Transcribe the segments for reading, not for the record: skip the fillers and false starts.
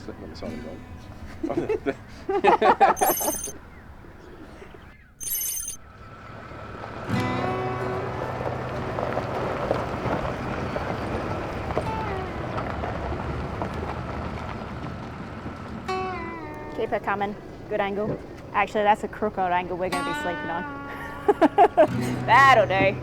sitting on the side of the road. Keep her coming. Good angle. Actually, that's a crooked angle we're going to be sleeping on. That'll do.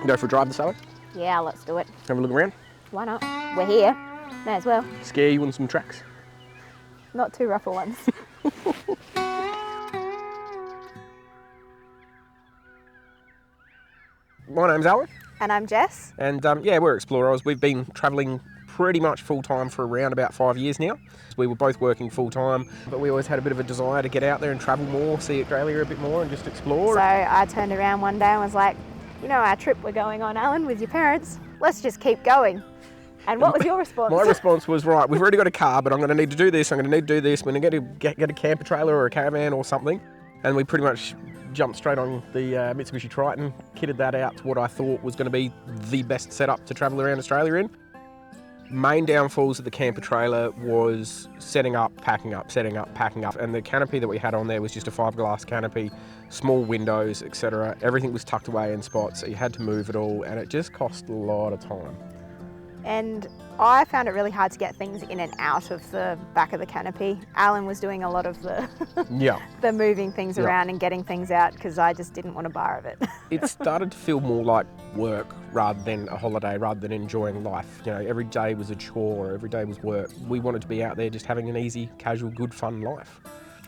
Go for a drive this hour? Yeah, let's do it. Have a look around? Why not? We're here. May as well. Scare you on some tracks? Not too rough ones. My name's Allan. And I'm Jess. And yeah, we're ExploreOz. We've been travelling pretty much full-time for around about 5 years now. We were both working full-time, but we always had a bit of a desire to get out there and travel more, see Australia a bit more and just explore. So I turned around one day and was like, you know our trip we're going on, Allan, with your parents? Let's just keep going. And what was your response? My response was, right, we've already got a car, but I'm going to need to do this, I'm going to need to do this, we're going to get a camper trailer or a caravan or something. And we pretty much jumped straight on the Mitsubishi Triton, kitted that out to what I thought was going to be the best setup to travel around Australia in. Main downfalls of the camper trailer was setting up, packing up, setting up, packing up, and the canopy that we had on there was just a fiberglass canopy, small windows, etc. Everything was tucked away in spots, so you had to move it all, and it just cost a lot of time. And I found it really hard to get things in and out of the back of the canopy. Allan was doing a lot of the the moving things around and getting things out because I just didn't want a bar of it. It started to feel more like work rather than a holiday, rather than enjoying life. You know, every day was a chore, every day was work. We wanted to be out there just having an easy, casual, good, fun life.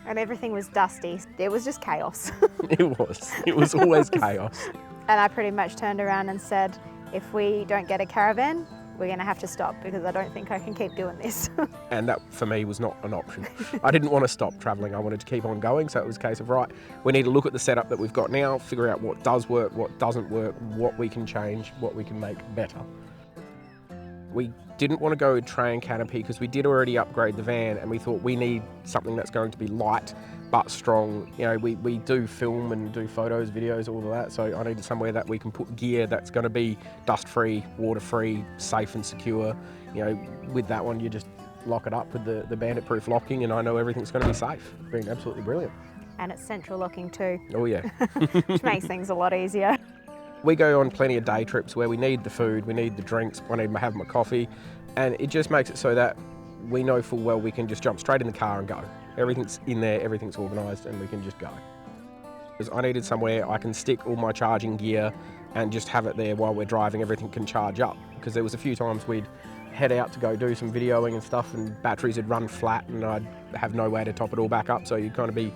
And everything was dusty. It was just chaos. It was always chaos. And I pretty much turned around and said, if we don't get a caravan, we're going to have to stop because I don't think I can keep doing this. And that, for me, was not an option. I didn't want to stop travelling. I wanted to keep on going. So it was a case of, right, we need to look at the setup that we've got now, figure out what does work, what doesn't work, what we can change, what we can make better. We didn't want to go train canopy because we did already upgrade the van, and we thought we need something that's going to be light but strong. You know, we do film and do photos, videos, all of that, so I needed somewhere that we can put gear that's going to be dust-free, water-free, safe and secure. You know, with that one you just lock it up with the bandit-proof locking, and I know everything's going to be safe. It's been absolutely brilliant. And it's central locking too. Oh yeah. Which makes things a lot easier. We go on plenty of day trips where we need the food, we need the drinks, I need to have my coffee, and it just makes it so that we know full well we can just jump straight in the car and go. Everything's in there, everything's organised, and we can just go. Because I needed somewhere I can stick all my charging gear and just have it there while we're driving, everything can charge up. Because there was a few times we'd head out to go do some videoing and stuff and batteries would run flat and I'd have no way to top it all back up, so you'd kind of be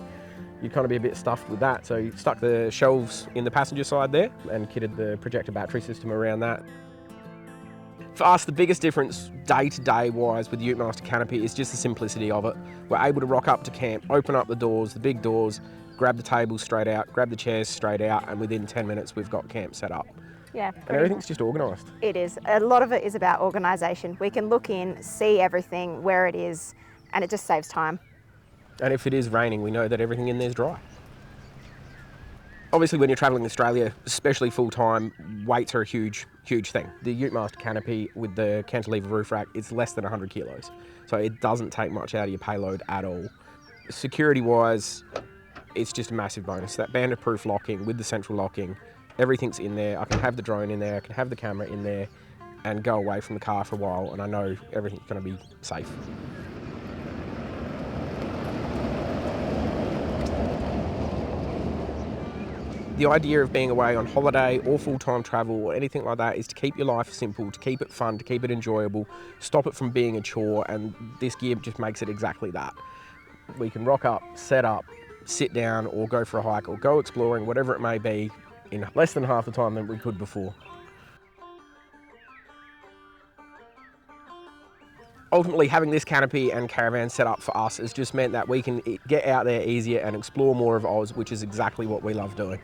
a bit stuffed with that. So you stuck the shelves in the passenger side there and kitted the projector battery system around that. For us, the biggest difference day-to-day wise with the Utemaster Canopy is just the simplicity of it. We're able to rock up to camp, open up the doors, the big doors, grab the tables straight out, grab the chairs straight out, and within 10 minutes we've got camp set up. Yeah. And everything's just organised. It is. A lot of it is about organisation. We can look in, see everything, where it is, and it just saves time. And if it is raining, we know that everything in there is dry. Obviously, when you're travelling in Australia, especially full-time, weights are a huge, huge thing. The Utemaster Canopy with the cantilever roof rack, it's less than 100 kilos. So it doesn't take much out of your payload at all. Security-wise, it's just a massive bonus. That bandit-proof locking with the central locking, everything's in there. I can have the drone in there, I can have the camera in there, and go away from the car for a while, and I know everything's going to be safe. The idea of being away on holiday or full-time travel or anything like that is to keep your life simple, to keep it fun, to keep it enjoyable, stop it from being a chore, and this gear just makes it exactly that. We can rock up, set up, sit down, or go for a hike, or go exploring, whatever it may be, in less than half the time than we could before. ultimately having this canopy and caravan set up for us has just meant that we can get out there easier and explore more of Oz, which is exactly what we love doing.